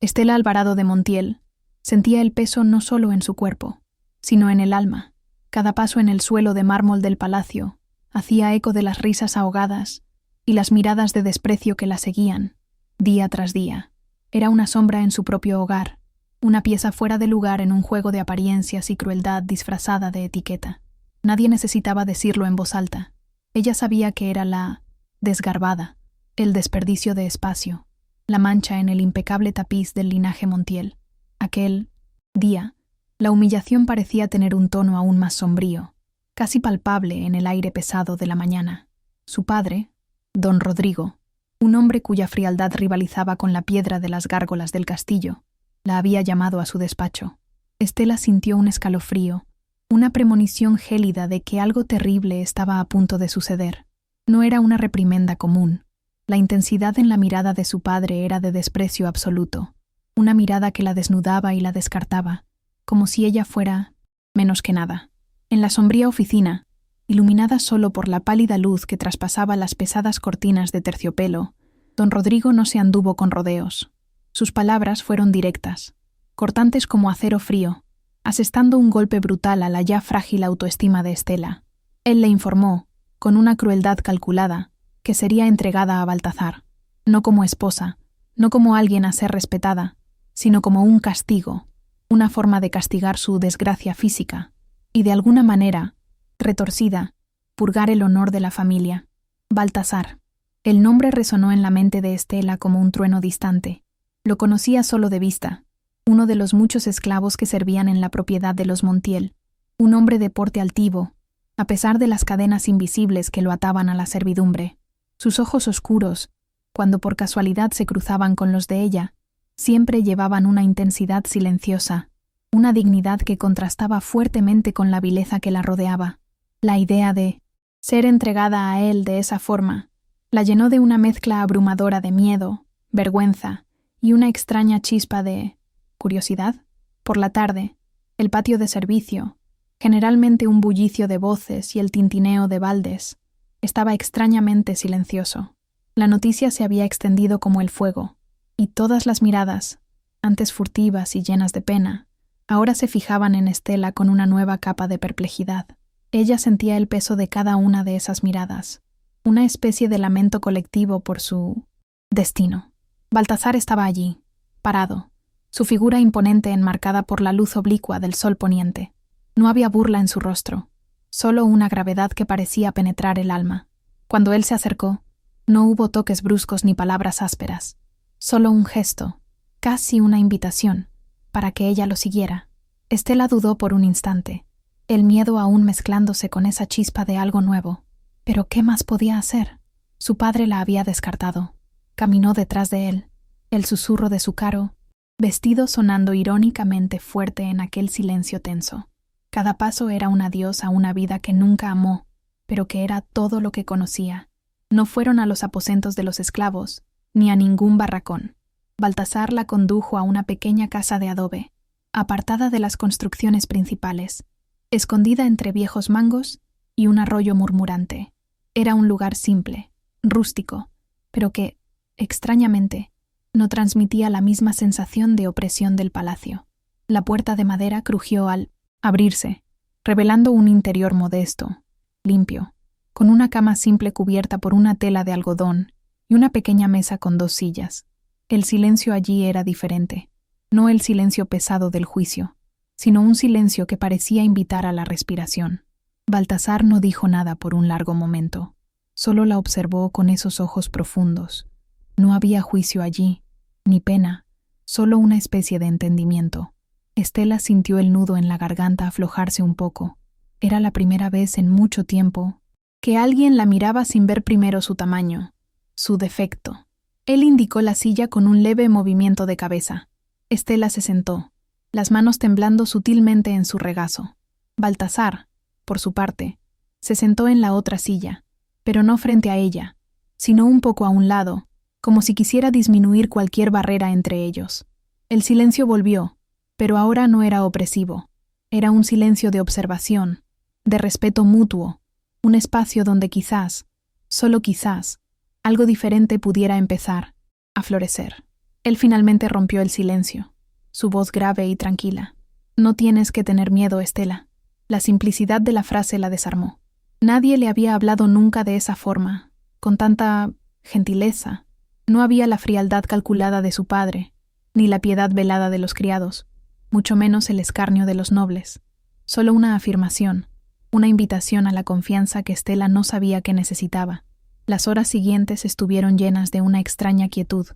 Estela Alvarado de Montiel sentía el peso no solo en su cuerpo, sino en el alma. Cada paso en el suelo de mármol del palacio hacía eco de las risas ahogadas y las miradas de desprecio que la seguían, día tras día. Era una sombra en su propio hogar, una pieza fuera de lugar en un juego de apariencias y crueldad disfrazada de etiqueta. Nadie necesitaba decirlo en voz alta. Ella sabía que era la desgarbada, el desperdicio de espacio, la mancha en el impecable tapiz del linaje Montiel. Aquel día, la humillación parecía tener un tono aún más sombrío, casi palpable en el aire pesado de la mañana. Su padre, don Rodrigo, un hombre cuya frialdad rivalizaba con la piedra de las gárgolas del castillo, la había llamado a su despacho. Estela sintió un escalofrío, una premonición gélida de que algo terrible estaba a punto de suceder. No era una reprimenda común. La intensidad en la mirada de su padre era de desprecio absoluto, una mirada que la desnudaba y la descartaba, como si ella fuera menos que nada. En la sombría oficina, iluminada solo por la pálida luz que traspasaba las pesadas cortinas de terciopelo, don Rodrigo no se anduvo con rodeos. Sus palabras fueron directas, cortantes como acero frío, asestando un golpe brutal a la ya frágil autoestima de Estela. Él le informó, con una crueldad calculada, que sería entregada a Baltazar, no como esposa, no como alguien a ser respetada, sino como un castigo, una forma de castigar su desgracia física, y de alguna manera, retorcida, purgar el honor de la familia. Baltasar. El nombre resonó en la mente de Estela como un trueno distante. Lo conocía solo de vista, uno de los muchos esclavos que servían en la propiedad de los Montiel, un hombre de porte altivo, a pesar de las cadenas invisibles que lo ataban a la servidumbre. Sus ojos oscuros, cuando por casualidad se cruzaban con los de ella, siempre llevaban una intensidad silenciosa, una dignidad que contrastaba fuertemente con la vileza que la rodeaba. La idea de ser entregada a él de esa forma la llenó de una mezcla abrumadora de miedo, vergüenza y una extraña chispa de curiosidad. Por la tarde, el patio de servicio, generalmente un bullicio de voces y el tintineo de baldes, estaba extrañamente silencioso. La noticia se había extendido como el fuego, y todas las miradas, antes furtivas y llenas de pena, ahora se fijaban en Estela con una nueva capa de perplejidad. Ella sentía el peso de cada una de esas miradas, una especie de lamento colectivo por su destino. Baltazar estaba allí, parado, su figura imponente enmarcada por la luz oblicua del sol poniente. No había burla en su rostro, solo una gravedad que parecía penetrar el alma. Cuando él se acercó, no hubo toques bruscos ni palabras ásperas, solo un gesto, casi una invitación, para que ella lo siguiera. Estela dudó por un instante, el miedo aún mezclándose con esa chispa de algo nuevo. ¿Pero qué más podía hacer? Su padre la había descartado. Caminó detrás de él, el susurro de su caro vestido sonando irónicamente fuerte en aquel silencio tenso. Cada paso era un adiós a una vida que nunca amó, pero que era todo lo que conocía. No fueron a los aposentos de los esclavos, ni a ningún barracón. Baltasar la condujo a una pequeña casa de adobe, apartada de las construcciones principales, escondida entre viejos mangos y un arroyo murmurante. Era un lugar simple, rústico, pero que, extrañamente, no transmitía la misma sensación de opresión del palacio. La puerta de madera crujió al abrirse, revelando un interior modesto, limpio, con una cama simple cubierta por una tela de algodón y una pequeña mesa con 2 sillas. El silencio allí era diferente, no el silencio pesado del juicio, sino un silencio que parecía invitar a la respiración. Baltasar no dijo nada por un largo momento, solo la observó con esos ojos profundos. No había juicio allí, ni pena, solo una especie de entendimiento. Estela sintió el nudo en la garganta aflojarse un poco. Era la primera vez en mucho tiempo que alguien la miraba sin ver primero su tamaño, su defecto. Él indicó la silla con un leve movimiento de cabeza. Estela se sentó, las manos temblando sutilmente en su regazo. Baltasar, por su parte, se sentó en la otra silla, pero no frente a ella, sino un poco a un lado, como si quisiera disminuir cualquier barrera entre ellos. El silencio volvió, pero ahora no era opresivo. Era un silencio de observación, de respeto mutuo, un espacio donde quizás, solo quizás, algo diferente pudiera empezar a florecer. Él finalmente rompió el silencio, su voz grave y tranquila. «No tienes que tener miedo, Estela». La simplicidad de la frase la desarmó. Nadie le había hablado nunca de esa forma, con tanta gentileza. No había la frialdad calculada de su padre, ni la piedad velada de los criados, mucho menos el escarnio de los nobles. Solo una afirmación, una invitación a la confianza que Estela no sabía que necesitaba. Las horas siguientes estuvieron llenas de una extraña quietud,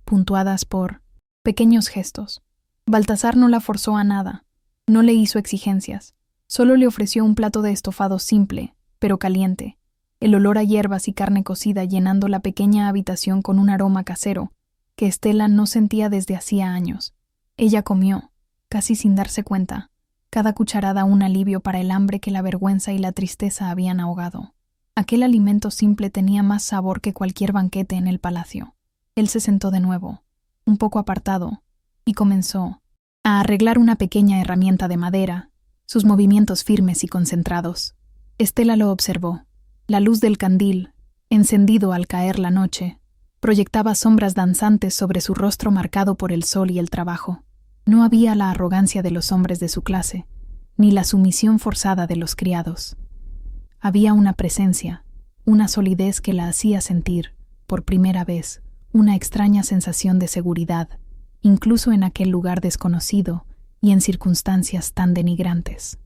puntuadas por pequeños gestos. Baltasar no la forzó a nada, no le hizo exigencias, solo le ofreció un plato de estofado simple, pero caliente, el olor a hierbas y carne cocida llenando la pequeña habitación con un aroma casero que Estela no sentía desde hacía años. Ella comió, casi sin darse cuenta, cada cucharada un alivio para el hambre que la vergüenza y la tristeza habían ahogado. Aquel alimento simple tenía más sabor que cualquier banquete en el palacio. Él se sentó de nuevo, un poco apartado, y comenzó a arreglar una pequeña herramienta de madera, sus movimientos firmes y concentrados. Estela lo observó. La luz del candil, encendido al caer la noche, proyectaba sombras danzantes sobre su rostro marcado por el sol y el trabajo. No había la arrogancia de los hombres de su clase, ni la sumisión forzada de los criados. Había una presencia, una solidez que la hacía sentir, por primera vez, una extraña sensación de seguridad, incluso en aquel lugar desconocido y en circunstancias tan denigrantes.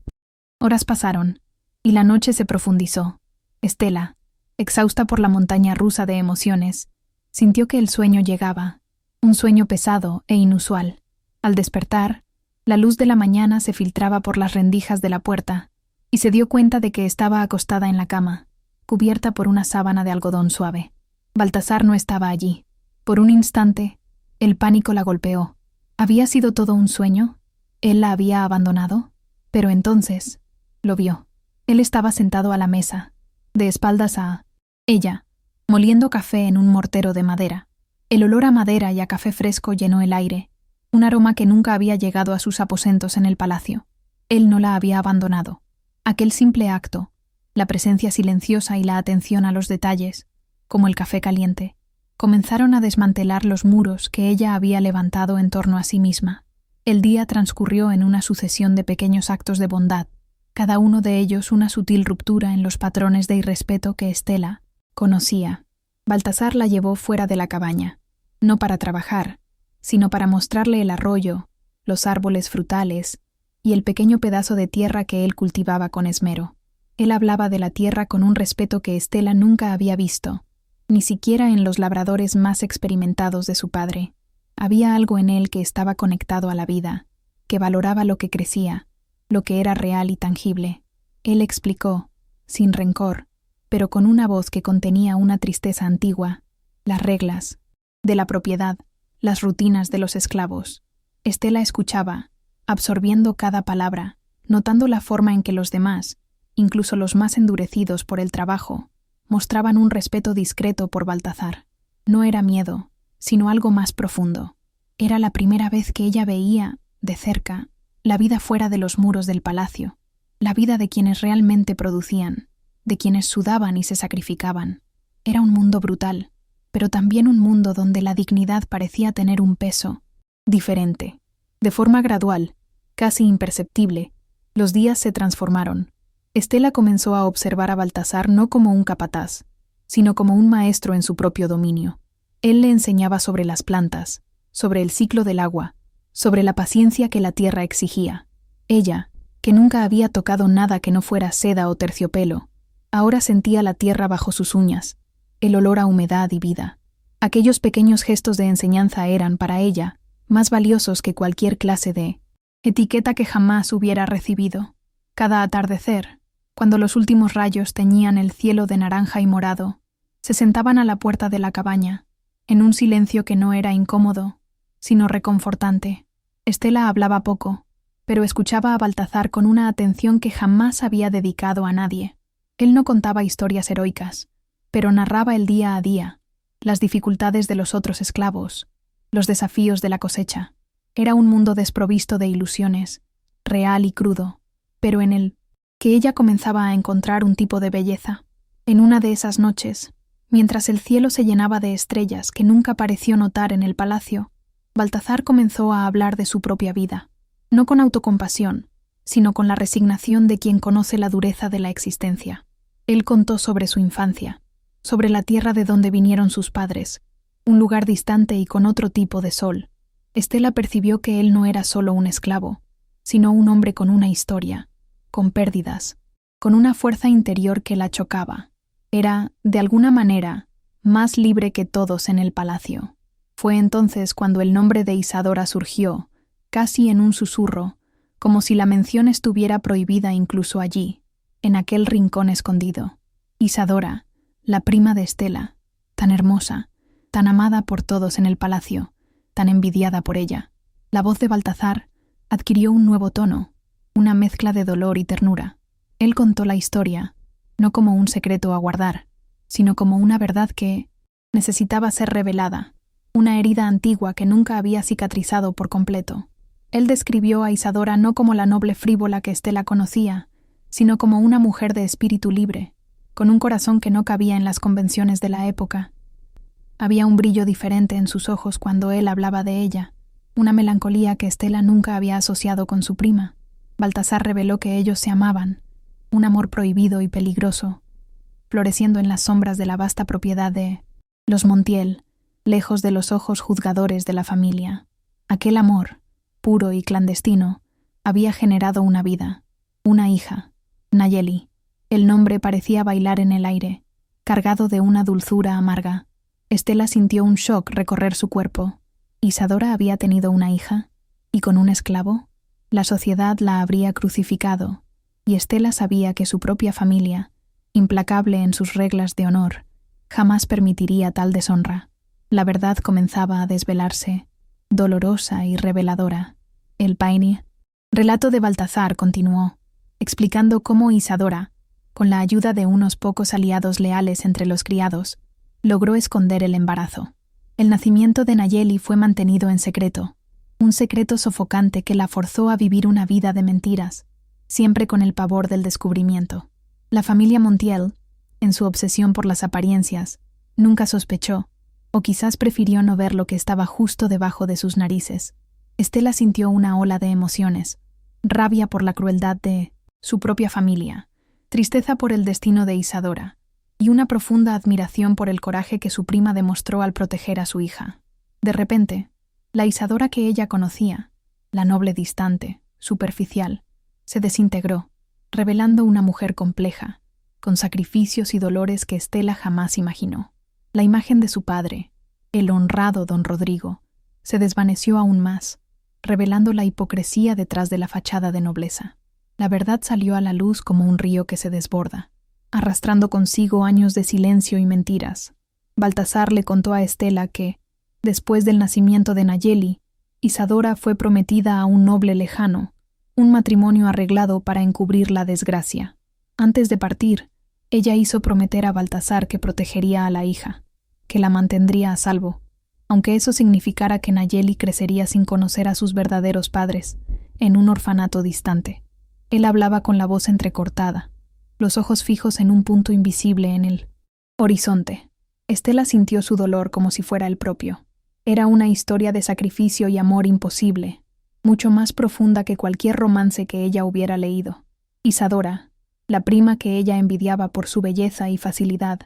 Horas pasaron, y la noche se profundizó. Estela, exhausta por la montaña rusa de emociones, sintió que el sueño llegaba, un sueño pesado e inusual. Al despertar, la luz de la mañana se filtraba por las rendijas de la puerta, y se dio cuenta de que estaba acostada en la cama, cubierta por una sábana de algodón suave. Baltasar no estaba allí. Por un instante, el pánico la golpeó. ¿Había sido todo un sueño? ¿Él la había abandonado? Pero entonces, lo vio. Él estaba sentado a la mesa, de espaldas a ella, moliendo café en un mortero de madera. El olor a madera y a café fresco llenó el aire, un aroma que nunca había llegado a sus aposentos en el palacio. Él no la había abandonado. Aquel simple acto, la presencia silenciosa y la atención a los detalles, como el café caliente, comenzaron a desmantelar los muros que ella había levantado en torno a sí misma. El día transcurrió en una sucesión de pequeños actos de bondad, cada uno de ellos una sutil ruptura en los patrones de irrespeto que Estela conocía. Baltasar la llevó fuera de la cabaña, no para trabajar, sino para mostrarle el arroyo, los árboles frutales y el pequeño pedazo de tierra que él cultivaba con esmero. Él hablaba de la tierra con un respeto que Estela nunca había visto, ni siquiera en los labradores más experimentados de su padre. Había algo en él que estaba conectado a la vida, que valoraba lo que crecía, lo que era real y tangible. Él explicó, sin rencor, pero con una voz que contenía una tristeza antigua, las reglas de la propiedad, las rutinas de los esclavos. Estela escuchaba, absorbiendo cada palabra, notando la forma en que los demás, incluso los más endurecidos por el trabajo, mostraban un respeto discreto por Baltasar. No era miedo, sino algo más profundo. Era la primera vez que ella veía, de cerca, la vida fuera de los muros del palacio, la vida de quienes realmente producían, de quienes sudaban y se sacrificaban. Era un mundo brutal, pero también un mundo donde la dignidad parecía tener un peso diferente. De forma gradual, casi imperceptible, los días se transformaron. Estela comenzó a observar a Baltasar no como un capataz, sino como un maestro en su propio dominio. Él le enseñaba sobre las plantas, sobre el ciclo del agua, sobre la paciencia que la tierra exigía. Ella, que nunca había tocado nada que no fuera seda o terciopelo, ahora sentía la tierra bajo sus uñas, el olor a humedad y vida. Aquellos pequeños gestos de enseñanza eran, para ella, más valiosos que cualquier clase de etiqueta que jamás hubiera recibido. Cada atardecer, cuando los últimos rayos teñían el cielo de naranja y morado, se sentaban a la puerta de la cabaña, en un silencio que no era incómodo, sino reconfortante. Estela hablaba poco, pero escuchaba a Baltasar con una atención que jamás había dedicado a nadie. Él no contaba historias heroicas, pero narraba el día a día, las dificultades de los otros esclavos, los desafíos de la cosecha. Era un mundo desprovisto de ilusiones, real y crudo, pero en él que ella comenzaba a encontrar un tipo de belleza. En una de esas noches, mientras el cielo se llenaba de estrellas que nunca pareció notar en el palacio, Baltazar comenzó a hablar de su propia vida, no con autocompasión, sino con la resignación de quien conoce la dureza de la existencia. Él contó sobre su infancia, sobre la tierra de donde vinieron sus padres, un lugar distante y con otro tipo de sol. Estela percibió que él no era solo un esclavo, sino un hombre con una historia, con pérdidas, con una fuerza interior que la chocaba. Era, de alguna manera, más libre que todos en el palacio. Fue entonces cuando el nombre de Isadora surgió, casi en un susurro, como si la mención estuviera prohibida incluso allí, en aquel rincón escondido. Isadora, la prima de Estela, tan hermosa, tan amada por todos en el palacio, tan envidiada por ella. La voz de Baltazar adquirió un nuevo tono, una mezcla de dolor y ternura. Él contó la historia, no como un secreto a guardar, sino como una verdad que necesitaba ser revelada, una herida antigua que nunca había cicatrizado por completo. Él describió a Isadora no como la noble frívola que Estela conocía, sino como una mujer de espíritu libre, con un corazón que no cabía en las convenciones de la época. Había un brillo diferente en sus ojos cuando él hablaba de ella, una melancolía que Estela nunca había asociado con su prima. Baltazar reveló que ellos se amaban, un amor prohibido y peligroso, floreciendo en las sombras de la vasta propiedad de los Montiel, lejos de los ojos juzgadores de la familia. Aquel amor, puro y clandestino, había generado una vida, una hija, Nayeli. El nombre parecía bailar en el aire, cargado de una dulzura amarga. Estela sintió un shock recorrer su cuerpo. ¿Isadora había tenido una hija? ¿Y con un esclavo? La sociedad la habría crucificado, y Estela sabía que su propia familia, implacable en sus reglas de honor, jamás permitiría tal deshonra. La verdad comenzaba a desvelarse, dolorosa y reveladora. El Paini. Relato de Baltazar continuó, explicando cómo Isadora, con la ayuda de unos pocos aliados leales entre los criados, logró esconder el embarazo. El nacimiento de Nayeli fue mantenido en secreto, un secreto sofocante que la forzó a vivir una vida de mentiras, siempre con el pavor del descubrimiento. La familia Montiel, en su obsesión por las apariencias, nunca sospechó, o quizás prefirió no ver lo que estaba justo debajo de sus narices. Estela sintió una ola de emociones, rabia por la crueldad de su propia familia, tristeza por el destino de Isadora, y una profunda admiración por el coraje que su prima demostró al proteger a su hija. De repente, la Isadora que ella conocía, la noble distante, superficial, se desintegró, revelando una mujer compleja, con sacrificios y dolores que Estela jamás imaginó. La imagen de su padre, el honrado don Rodrigo, se desvaneció aún más, revelando la hipocresía detrás de la fachada de nobleza. La verdad salió a la luz como un río que se desborda, arrastrando consigo años de silencio y mentiras. Baltazar le contó a Estela que, después del nacimiento de Nayeli, Isadora fue prometida a un noble lejano, un matrimonio arreglado para encubrir la desgracia. Antes de partir, ella hizo prometer a Baltazar que protegería a la hija, que la mantendría a salvo, aunque eso significara que Nayeli crecería sin conocer a sus verdaderos padres, en un orfanato distante. Él hablaba con la voz entrecortada, los ojos fijos en un punto invisible en el horizonte. Estela sintió su dolor como si fuera el propio. Era una historia de sacrificio y amor imposible, mucho más profunda que cualquier romance que ella hubiera leído. Isadora, la prima que ella envidiaba por su belleza y facilidad,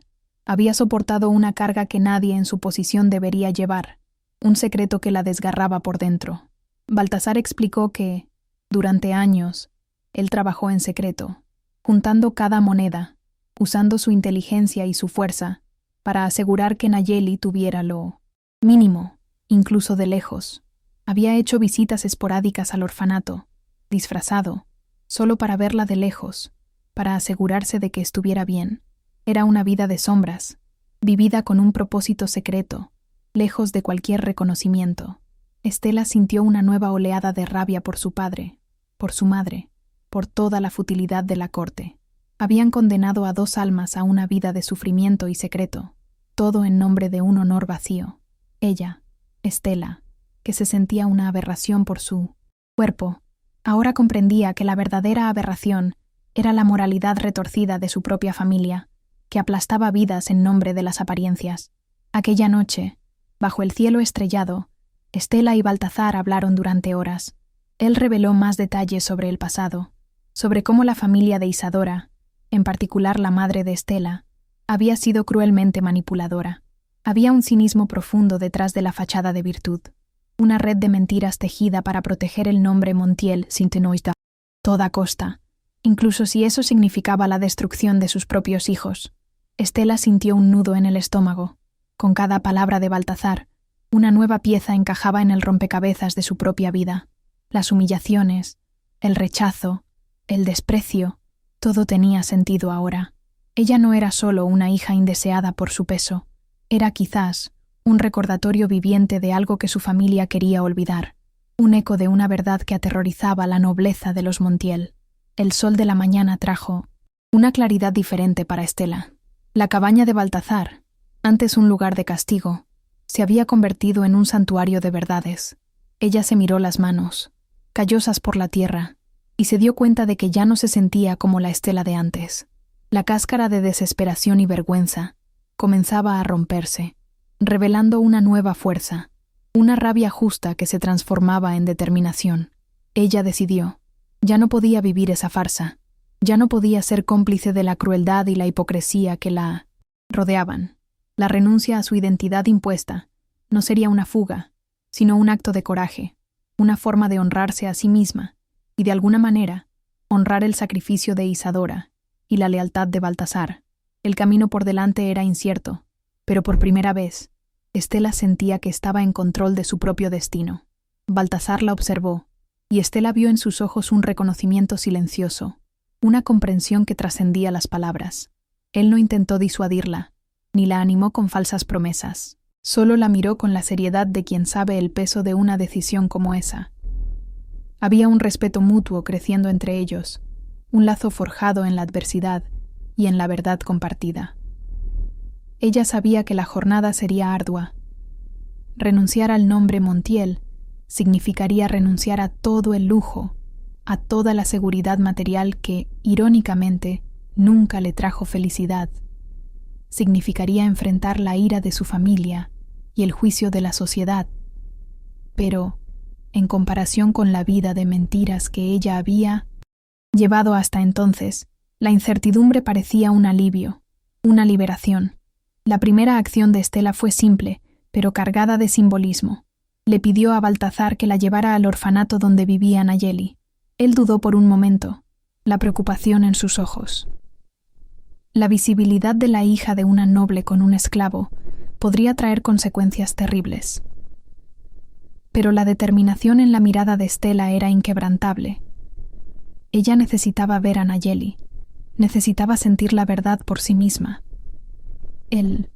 había soportado una carga que nadie en su posición debería llevar, un secreto que la desgarraba por dentro. Baltazar explicó que, durante años, él trabajó en secreto, juntando cada moneda, usando su inteligencia y su fuerza, para asegurar que Nayeli tuviera lo mínimo, incluso de lejos. Había hecho visitas esporádicas al orfanato, disfrazado, solo para verla de lejos, para asegurarse de que estuviera bien. Era una vida de sombras, vivida con un propósito secreto, lejos de cualquier reconocimiento. Estela sintió una nueva oleada de rabia por su padre, por su madre, por toda la futilidad de la corte. Habían condenado a dos almas a una vida de sufrimiento y secreto, todo en nombre de un honor vacío. Ella, Estela, que se sentía una aberración por su cuerpo, ahora comprendía que la verdadera aberración era la moralidad retorcida de su propia familia, que aplastaba vidas en nombre de las apariencias. Aquella noche, bajo el cielo estrellado, Estela y Baltazar hablaron durante horas. Él reveló más detalles sobre el pasado, sobre cómo la familia de Isadora, en particular la madre de Estela, había sido cruelmente manipuladora. Había un cinismo profundo detrás de la fachada de virtud, una red de mentiras tejida para proteger el nombre Montiel sin a toda costa, incluso si eso significaba la destrucción de sus propios hijos. Estela sintió un nudo en el estómago. Con cada palabra de Baltazar, una nueva pieza encajaba en el rompecabezas de su propia vida. Las humillaciones, el rechazo, el desprecio, todo tenía sentido ahora. Ella no era solo una hija indeseada por su peso, era quizás un recordatorio viviente de algo que su familia quería olvidar, un eco de una verdad que aterrorizaba la nobleza de los Montiel. El sol de la mañana trajo una claridad diferente para Estela. La cabaña de Baltazar, antes un lugar de castigo, se había convertido en un santuario de verdades. Ella se miró las manos, callosas por la tierra, y se dio cuenta de que ya no se sentía como la Estela de antes. La cáscara de desesperación y vergüenza comenzaba a romperse, revelando una nueva fuerza, una rabia justa que se transformaba en determinación. Ella decidió. Ya no podía vivir esa farsa. Ya no podía ser cómplice de la crueldad y la hipocresía que la rodeaban. La renuncia a su identidad impuesta no sería una fuga, sino un acto de coraje, una forma de honrarse a sí misma y, de alguna manera, honrar el sacrificio de Isadora y la lealtad de Baltazar. El camino por delante era incierto, pero por primera vez, Estela sentía que estaba en control de su propio destino. Baltazar la observó, y Estela vio en sus ojos un reconocimiento silencioso, una comprensión que trascendía las palabras. Él no intentó disuadirla, ni la animó con falsas promesas. Solo la miró con la seriedad de quien sabe el peso de una decisión como esa. Había un respeto mutuo creciendo entre ellos, un lazo forjado en la adversidad y en la verdad compartida. Ella sabía que la jornada sería ardua. Renunciar al nombre Montiel significaría renunciar a todo el lujo, a toda la seguridad material que, irónicamente, nunca le trajo felicidad. Significaría enfrentar la ira de su familia y el juicio de la sociedad. Pero, en comparación con la vida de mentiras que ella había llevado hasta entonces, la incertidumbre parecía un alivio, una liberación. La primera acción de Estela fue simple, pero cargada de simbolismo. Le pidió a Baltazar que la llevara al orfanato donde vivía Nayeli. Él dudó por un momento, la preocupación en sus ojos. La visibilidad de la hija de una noble con un esclavo podría traer consecuencias terribles. Pero la determinación en la mirada de Estela era inquebrantable. Ella necesitaba ver a Nayeli, necesitaba sentir la verdad por sí misma. El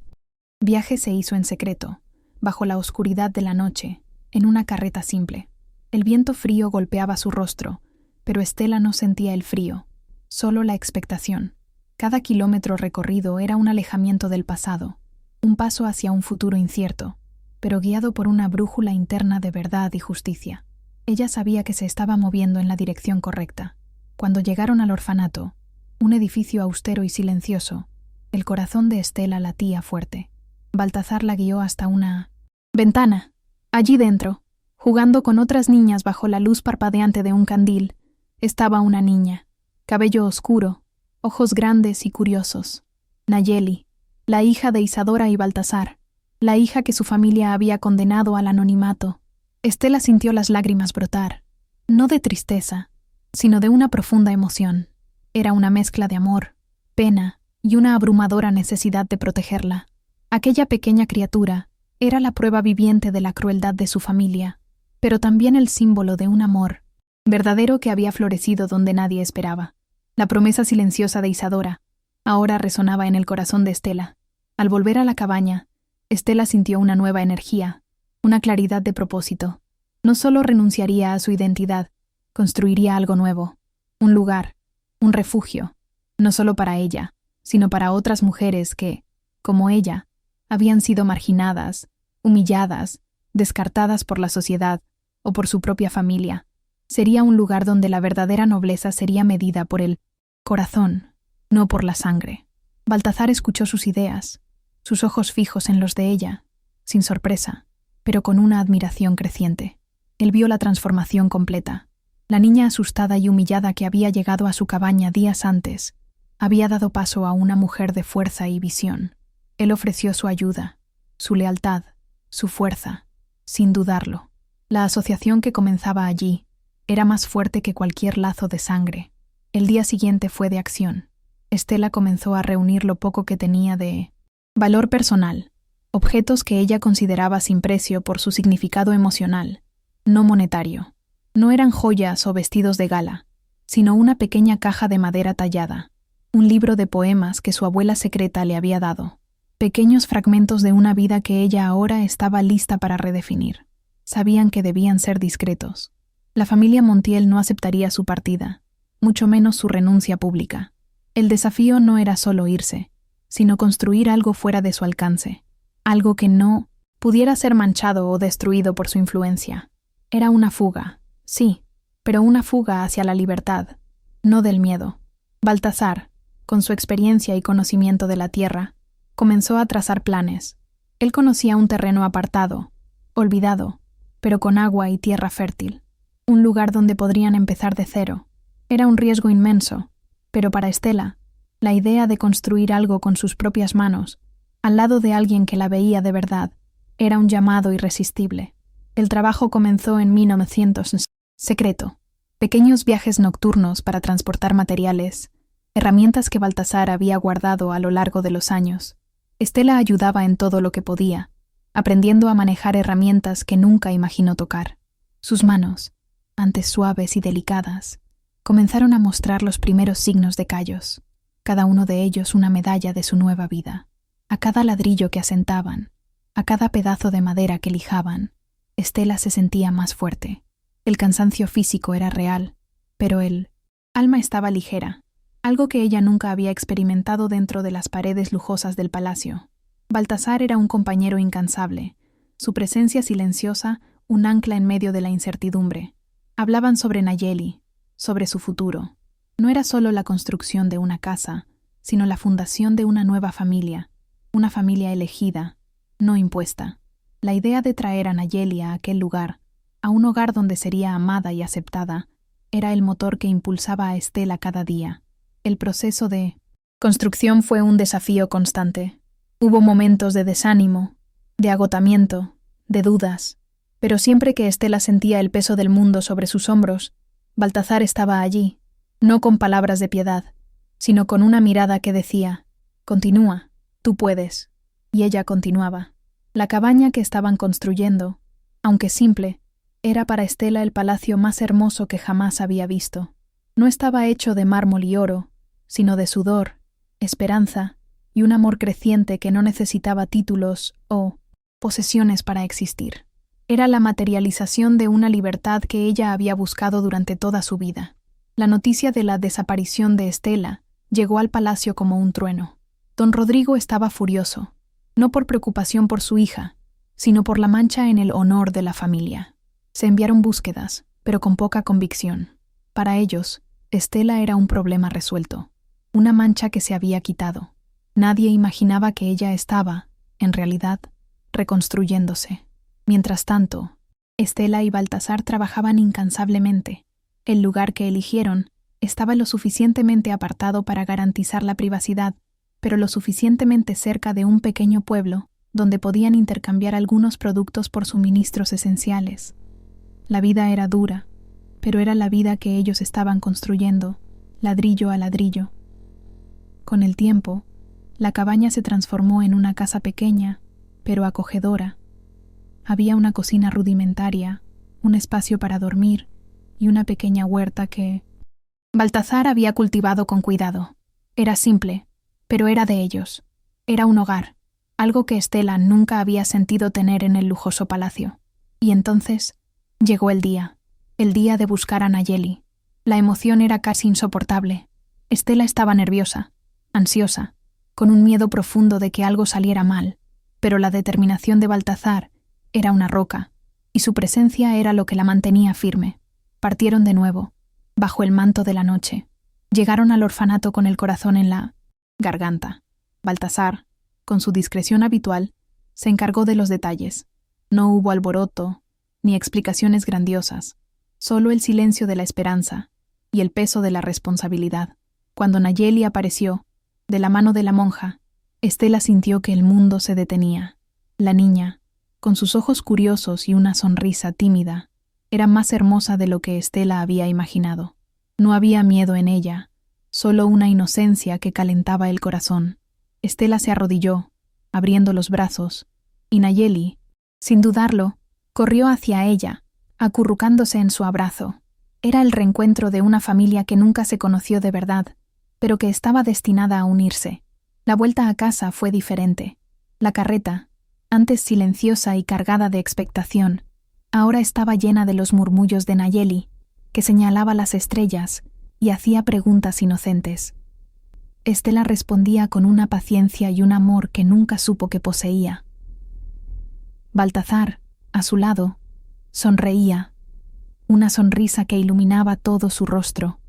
viaje se hizo en secreto, bajo la oscuridad de la noche, en una carreta simple. El viento frío golpeaba su rostro, pero Estela no sentía el frío, solo la expectación. Cada kilómetro recorrido era un alejamiento del pasado, un paso hacia un futuro incierto, pero guiado por una brújula interna de verdad y justicia. Ella sabía que se estaba moviendo en la dirección correcta. Cuando llegaron al orfanato, un edificio austero y silencioso, el corazón de Estela latía fuerte. Baltazar la guió hasta una ventana. Allí dentro, jugando con otras niñas bajo la luz parpadeante de un candil, estaba una niña, cabello oscuro, ojos grandes y curiosos. Nayeli, la hija de Isadora y Baltazar, la hija que su familia había condenado al anonimato. Estela sintió las lágrimas brotar, no de tristeza, sino de una profunda emoción. Era una mezcla de amor, pena y una abrumadora necesidad de protegerla. Aquella pequeña criatura era la prueba viviente de la crueldad de su familia, pero también el símbolo de un amor verdadero que había florecido donde nadie esperaba. La promesa silenciosa de Isadora ahora resonaba en el corazón de Estela. Al volver a la cabaña, Estela sintió una nueva energía, una claridad de propósito. No solo renunciaría a su identidad, construiría algo nuevo, un lugar, un refugio, no solo para ella, sino para otras mujeres que, como ella, habían sido marginadas, humilladas, descartadas por la sociedad o por su propia familia. Sería un lugar donde la verdadera nobleza sería medida por el corazón, no por la sangre. Baltazar escuchó sus ideas, sus ojos fijos en los de ella, sin sorpresa. pero con una admiración creciente. Él vio la transformación completa. La niña asustada y humillada que había llegado a su cabaña días antes había dado paso a una mujer de fuerza y visión. Él ofreció su ayuda, su lealtad, su fuerza, sin dudarlo. La asociación que comenzaba allí era más fuerte que cualquier lazo de sangre. El día siguiente fue de acción. Estela comenzó a reunir lo poco que tenía de valor personal, objetos que ella consideraba sin precio por su significado emocional, no monetario. No eran joyas o vestidos de gala, sino una pequeña caja de madera tallada, un libro de poemas que su abuela secreta le había dado, pequeños fragmentos de una vida que ella ahora estaba lista para redefinir. Sabían que debían ser discretos. La familia Montiel no aceptaría su partida, mucho menos su renuncia pública. El desafío no era solo irse, sino construir algo fuera de su alcance, algo que no pudiera ser manchado o destruido por su influencia. Era una fuga, sí, pero una fuga hacia la libertad, no del miedo. Baltasar, con su experiencia y conocimiento de la tierra, comenzó a trazar planes. Él conocía un terreno apartado, olvidado, pero con agua y tierra fértil, un lugar donde podrían empezar de cero. Era un riesgo inmenso, pero para Estela, la idea de construir algo con sus propias manos, al lado de alguien que la veía de verdad, era un llamado irresistible. El trabajo comenzó en 1900, secreto. Pequeños viajes nocturnos para transportar materiales, herramientas que Baltasar había guardado a lo largo de los años. Estela ayudaba en todo lo que podía, aprendiendo a manejar herramientas que nunca imaginó tocar. Sus manos, antes suaves y delicadas, comenzaron a mostrar los primeros signos de callos, cada uno de ellos una medalla de su nueva vida. A cada ladrillo que asentaban, a cada pedazo de madera que lijaban, Estela se sentía más fuerte. El cansancio físico era real, pero el alma estaba ligera, algo que ella nunca había experimentado dentro de las paredes lujosas del palacio. Baltasar era un compañero incansable, su presencia silenciosa, un ancla en medio de la incertidumbre. Hablaban sobre Nayeli, sobre su futuro. No era solo la construcción de una casa, sino la fundación de una nueva familia, una familia elegida, no impuesta. La idea de traer a Nayeli a aquel lugar, a un hogar donde sería amada y aceptada, era el motor que impulsaba a Estela cada día. El proceso de construcción fue un desafío constante. Hubo momentos de desánimo, de agotamiento, de dudas, pero siempre que Estela sentía el peso del mundo sobre sus hombros, Baltasar estaba allí, no con palabras de piedad, sino con una mirada que decía: «Continúa, tú puedes». Y ella continuaba. La cabaña que estaban construyendo, aunque simple, era para Estela el palacio más hermoso que jamás había visto. No estaba hecho de mármol y oro, sino de sudor, esperanza y un amor creciente que no necesitaba títulos o posesiones para existir. Era la materialización de una libertad que ella había buscado durante toda su vida. La noticia de la desaparición de Estela llegó al palacio como un trueno. Don Rodrigo estaba furioso, no por preocupación por su hija, sino por la mancha en el honor de la familia. Se enviaron búsquedas, pero con poca convicción. Para ellos, Estela era un problema resuelto, una mancha que se había quitado. Nadie imaginaba que ella estaba, en realidad, reconstruyéndose. Mientras tanto, Estela y Baltasar trabajaban incansablemente. El lugar que eligieron estaba lo suficientemente apartado para garantizar la privacidad, pero lo suficientemente cerca de un pequeño pueblo donde podían intercambiar algunos productos por suministros esenciales. La vida era dura, pero era la vida que ellos estaban construyendo, ladrillo a ladrillo. Con el tiempo, la cabaña se transformó en una casa pequeña, pero acogedora. Había una cocina rudimentaria, un espacio para dormir y una pequeña huerta que Baltasar había cultivado con cuidado. Era simple, pero era de ellos. Era un hogar, algo que Estela nunca había sentido tener en el lujoso palacio. Y entonces llegó el día de buscar a Nayeli. La emoción era casi insoportable. Estela estaba nerviosa, ansiosa, con un miedo profundo de que algo saliera mal, pero la determinación de Baltasar era una roca, y su presencia era lo que la mantenía firme. Partieron de nuevo, bajo el manto de la noche. Llegaron al orfanato con el corazón en la garganta. Baltasar, con su discreción habitual, se encargó de los detalles. No hubo alboroto, ni explicaciones grandiosas, solo el silencio de la esperanza y el peso de la responsabilidad. Cuando Nayeli apareció, de la mano de la monja, Estela sintió que el mundo se detenía. La niña, con sus ojos curiosos y una sonrisa tímida, era más hermosa de lo que Estela había imaginado. No había miedo en ella, solo una inocencia que calentaba el corazón. Estela se arrodilló, abriendo los brazos, y Nayeli, sin dudarlo, corrió hacia ella, acurrucándose en su abrazo. Era el reencuentro de una familia que nunca se conoció de verdad, pero que estaba destinada a unirse. La vuelta a casa fue diferente. La carreta, antes silenciosa y cargada de expectación, ahora estaba llena de los murmullos de Nayeli, que señalaba las estrellas y hacía preguntas inocentes. Estela respondía con una paciencia y un amor que nunca supo que poseía. Baltazar, a su lado, sonreía, una sonrisa que iluminaba todo su rostro,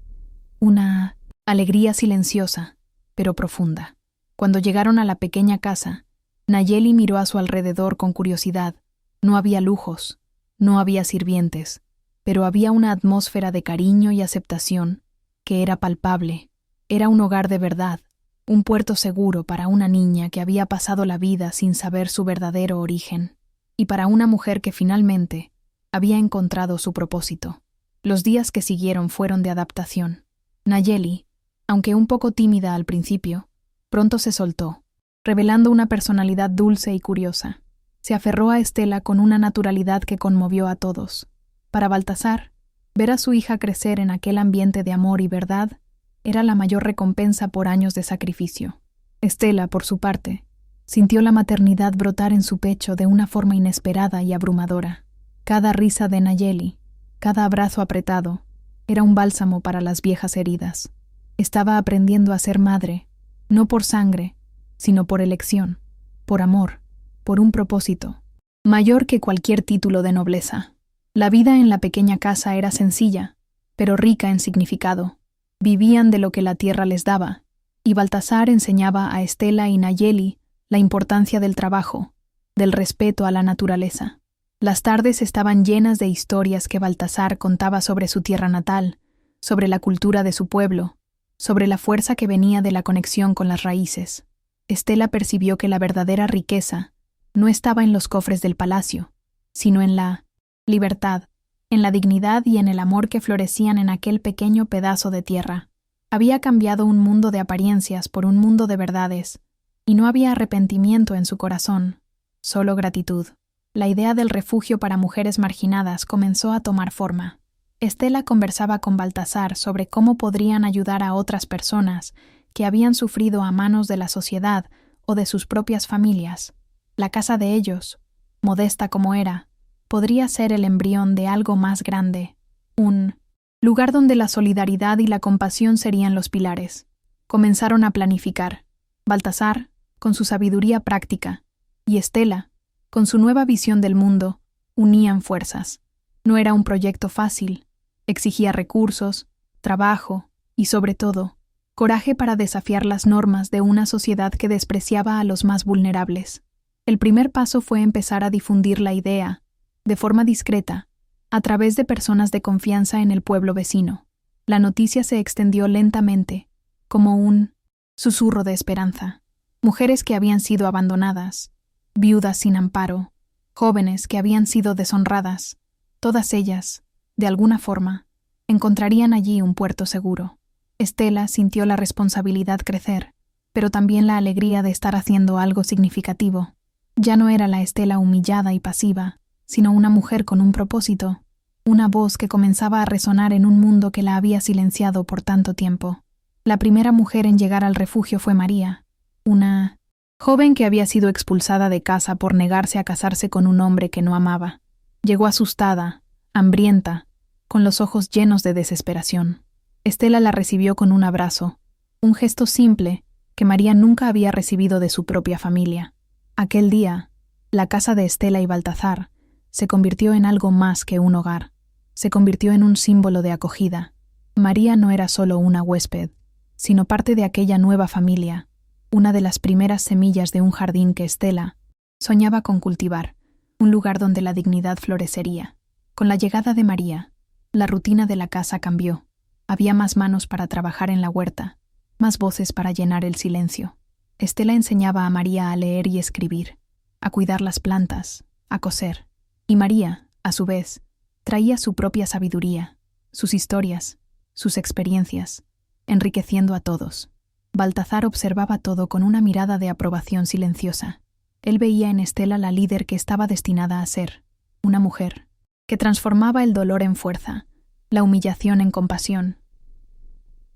una alegría silenciosa, pero profunda. Cuando llegaron a la pequeña casa, Nayeli miró a su alrededor con curiosidad. No había lujos, no había sirvientes, pero había una atmósfera de cariño y aceptación que era palpable. Era un hogar de verdad, un puerto seguro para una niña que había pasado la vida sin saber su verdadero origen, y para una mujer que finalmente había encontrado su propósito. Los días que siguieron fueron de adaptación. Nayeli, aunque un poco tímida al principio, pronto se soltó, revelando una personalidad dulce y curiosa. Se aferró a Estela con una naturalidad que conmovió a todos. Para Baltazar, ver a su hija crecer en aquel ambiente de amor y verdad era la mayor recompensa por años de sacrificio. Estela, por su parte, sintió la maternidad brotar en su pecho de una forma inesperada y abrumadora. Cada risa de Nayeli, cada abrazo apretado, era un bálsamo para las viejas heridas. Estaba aprendiendo a ser madre, no por sangre, sino por elección, por amor, por un propósito, mayor que cualquier título de nobleza. La vida en la pequeña casa era sencilla, pero rica en significado. Vivían de lo que la tierra les daba, y Baltazar enseñaba a Estela y Nayeli la importancia del trabajo, del respeto a la naturaleza. Las tardes estaban llenas de historias que Baltazar contaba sobre su tierra natal, sobre la cultura de su pueblo, sobre la fuerza que venía de la conexión con las raíces. Estela percibió que la verdadera riqueza no estaba en los cofres del palacio, sino en la libertad, en la dignidad y en el amor que florecían en aquel pequeño pedazo de tierra. Había cambiado un mundo de apariencias por un mundo de verdades, y no había arrepentimiento en su corazón, solo gratitud. La idea del refugio para mujeres marginadas comenzó a tomar forma. Estela conversaba con Baltazar sobre cómo podrían ayudar a otras personas que habían sufrido a manos de la sociedad o de sus propias familias. La casa de ellos, modesta como era, podría ser el embrión de algo más grande, un lugar donde la solidaridad y la compasión serían los pilares. Comenzaron a planificar. Baltazar, con su sabiduría práctica, y Estela, con su nueva visión del mundo, unían fuerzas. No era un proyecto fácil. Exigía recursos, trabajo y, sobre todo, coraje para desafiar las normas de una sociedad que despreciaba a los más vulnerables. El primer paso fue empezar a difundir la idea, de forma discreta, a través de personas de confianza en el pueblo vecino. La noticia se extendió lentamente, como un susurro de esperanza. Mujeres que habían sido abandonadas, viudas sin amparo, jóvenes que habían sido deshonradas, todas ellas, de alguna forma, encontrarían allí un puerto seguro. Estela sintió la responsabilidad crecer, pero también la alegría de estar haciendo algo significativo. Ya no era la Estela humillada y pasiva, sino una mujer con un propósito, una voz que comenzaba a resonar en un mundo que la había silenciado por tanto tiempo. La primera mujer en llegar al refugio fue María, una joven que había sido expulsada de casa por negarse a casarse con un hombre que no amaba. Llegó asustada, hambrienta, con los ojos llenos de desesperación. Estela la recibió con un abrazo, un gesto simple que María nunca había recibido de su propia familia. Aquel día, la casa de Estela y Baltazar se convirtió en algo más que un hogar. Se convirtió en un símbolo de acogida. María no era solo una huésped, sino parte de aquella nueva familia, una de las primeras semillas de un jardín que Estela soñaba con cultivar, un lugar donde la dignidad florecería. Con la llegada de María, la rutina de la casa cambió. Había más manos para trabajar en la huerta, más voces para llenar el silencio. Estela enseñaba a María a leer y escribir, a cuidar las plantas, a coser. Y María, a su vez, traía su propia sabiduría, sus historias, sus experiencias, enriqueciendo a todos. Baltasar observaba todo con una mirada de aprobación silenciosa. Él veía en Estela la líder que estaba destinada a ser, una mujer, que transformaba el dolor en fuerza, la humillación en compasión.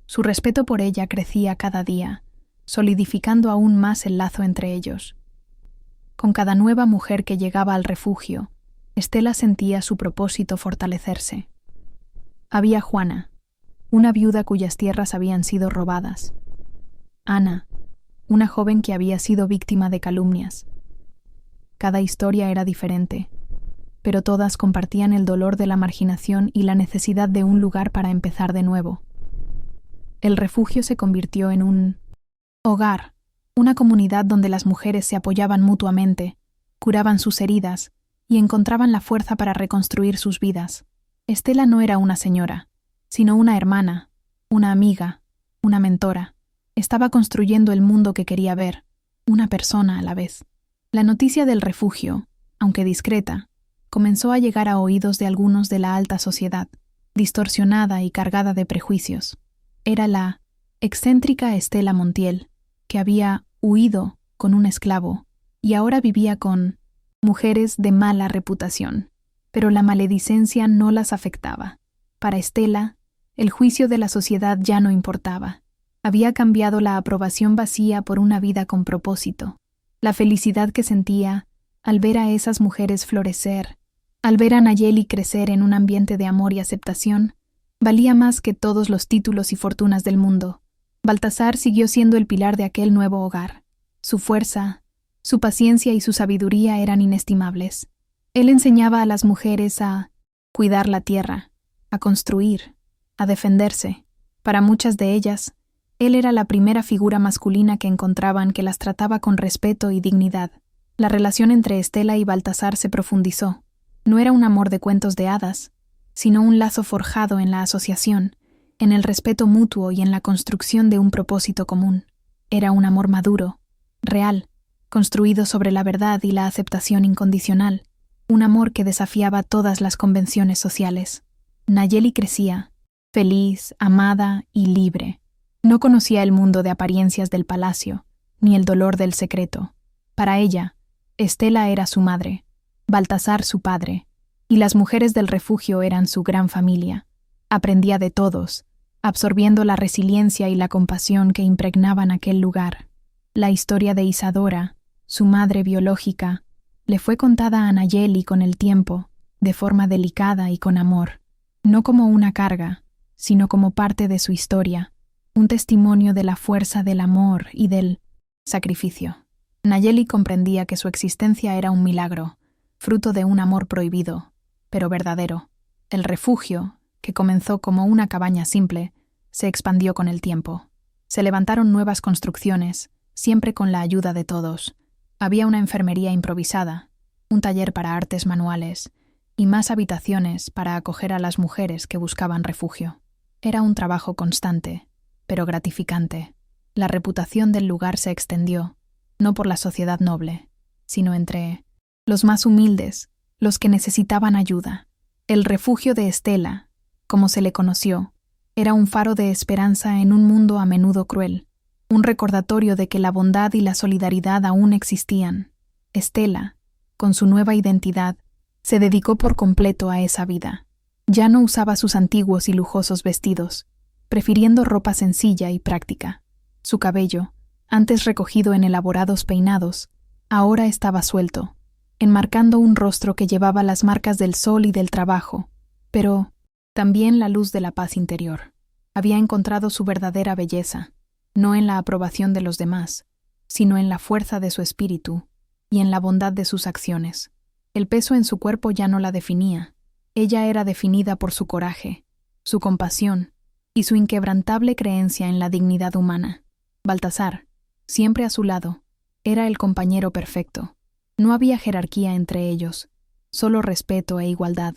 Su respeto por ella crecía cada día, solidificando aún más el lazo entre ellos. Con cada nueva mujer que llegaba al refugio, Estela sentía su propósito fortalecerse. Había Juana, una viuda cuyas tierras habían sido robadas. Ana, una joven que había sido víctima de calumnias. Cada historia era diferente, pero todas compartían el dolor de la marginación y la necesidad de un lugar para empezar de nuevo. El refugio se convirtió en un hogar, una comunidad donde las mujeres se apoyaban mutuamente, curaban sus heridas y encontraban la fuerza para reconstruir sus vidas. Estela no era una señora, sino una hermana, una amiga, una mentora. Estaba construyendo el mundo que quería ver, una persona a la vez. La noticia del refugio, aunque discreta, comenzó a llegar a oídos de algunos de la alta sociedad, distorsionada y cargada de prejuicios. Era la excéntrica Estela Montiel, que había huido con un esclavo y ahora vivía con mujeres de mala reputación. Pero la maledicencia no las afectaba. Para Estela, el juicio de la sociedad ya no importaba. Había cambiado la aprobación vacía por una vida con propósito. La felicidad que sentía al ver a esas mujeres florecer, al ver a Nayeli crecer en un ambiente de amor y aceptación, valía más que todos los títulos y fortunas del mundo. Baltasar siguió siendo el pilar de aquel nuevo hogar. Su fuerza, su paciencia y su sabiduría eran inestimables. Él enseñaba a las mujeres a cuidar la tierra, a construir, a defenderse. Para muchas de ellas, él era la primera figura masculina que encontraban que las trataba con respeto y dignidad. La relación entre Estela y Baltasar se profundizó. No era un amor de cuentos de hadas, sino un lazo forjado en la asociación, en el respeto mutuo y en la construcción de un propósito común. Era un amor maduro, real, construido sobre la verdad y la aceptación incondicional, un amor que desafiaba todas las convenciones sociales. Nayeli crecía, feliz, amada y libre. No conocía el mundo de apariencias del palacio, ni el dolor del secreto. Para ella, Estela era su madre, Baltasar su padre, y las mujeres del refugio eran su gran familia. Aprendía de todos, absorbiendo la resiliencia y la compasión que impregnaban aquel lugar. La historia de Isadora, su madre biológica, le fue contada a Nayeli con el tiempo, de forma delicada y con amor, no como una carga, sino como parte de su historia, un testimonio de la fuerza del amor y del sacrificio. Nayeli comprendía que su existencia era un milagro, fruto de un amor prohibido, pero verdadero. El refugio, que comenzó como una cabaña simple, se expandió con el tiempo. Se levantaron nuevas construcciones, siempre con la ayuda de todos. Había una enfermería improvisada, un taller para artes manuales y más habitaciones para acoger a las mujeres que buscaban refugio. Era un trabajo constante, pero gratificante. La reputación del lugar se extendió, no por la sociedad noble, sino entre los más humildes, los que necesitaban ayuda. El refugio de Estela, como se le conoció, era un faro de esperanza en un mundo a menudo cruel, un recordatorio de que la bondad y la solidaridad aún existían. Estela, con su nueva identidad, se dedicó por completo a esa vida. Ya no usaba sus antiguos y lujosos vestidos, prefiriendo ropa sencilla y práctica. Su cabello, antes recogido en elaborados peinados, ahora estaba suelto, enmarcando un rostro que llevaba las marcas del sol y del trabajo, pero también la luz de la paz interior. Había encontrado su verdadera belleza, no en la aprobación de los demás, sino en la fuerza de su espíritu y en la bondad de sus acciones. El peso en su cuerpo ya no la definía. Ella era definida por su coraje, su compasión y su inquebrantable creencia en la dignidad humana. Baltasar, siempre a su lado, era el compañero perfecto. No había jerarquía entre ellos, solo respeto e igualdad.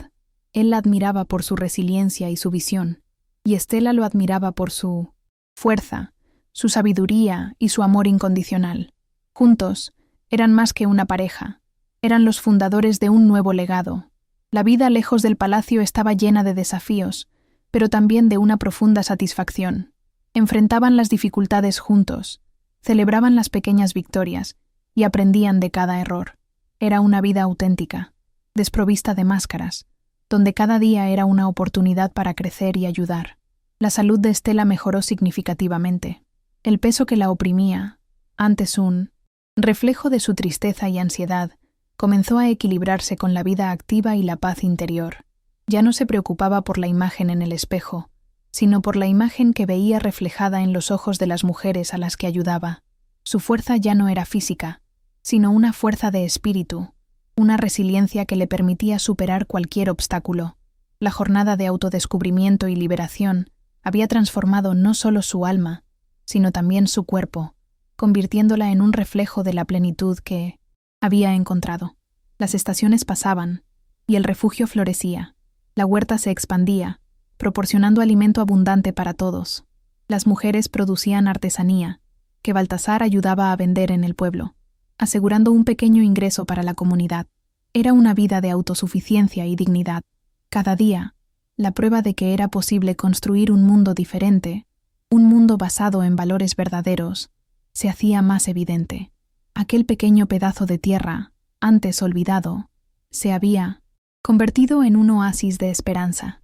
Él la admiraba por su resiliencia y su visión, y Estela lo admiraba por su fuerza, su sabiduría y su amor incondicional. Juntos, eran más que una pareja, eran los fundadores de un nuevo legado. La vida lejos del palacio estaba llena de desafíos, pero también de una profunda satisfacción. Enfrentaban las dificultades juntos, celebraban las pequeñas victorias y aprendían de cada error. Era una vida auténtica, desprovista de máscaras, donde cada día era una oportunidad para crecer y ayudar. La salud de Estela mejoró significativamente. El peso que la oprimía, antes un reflejo de su tristeza y ansiedad, comenzó a equilibrarse con la vida activa y la paz interior. Ya no se preocupaba por la imagen en el espejo, sino por la imagen que veía reflejada en los ojos de las mujeres a las que ayudaba. Su fuerza ya no era física, sino una fuerza de espíritu, una resiliencia que le permitía superar cualquier obstáculo. La jornada de autodescubrimiento y liberación había transformado no solo su alma, sino también su cuerpo, convirtiéndola en un reflejo de la plenitud que había encontrado. Las estaciones pasaban, y el refugio florecía. La huerta se expandía, proporcionando alimento abundante para todos. Las mujeres producían artesanía, que Baltasar ayudaba a vender en el pueblo, asegurando un pequeño ingreso para la comunidad. Era una vida de autosuficiencia y dignidad. Cada día, la prueba de que era posible construir un mundo diferente, un mundo basado en valores verdaderos, se hacía más evidente. Aquel pequeño pedazo de tierra, antes olvidado, se había convertido en un oasis de esperanza,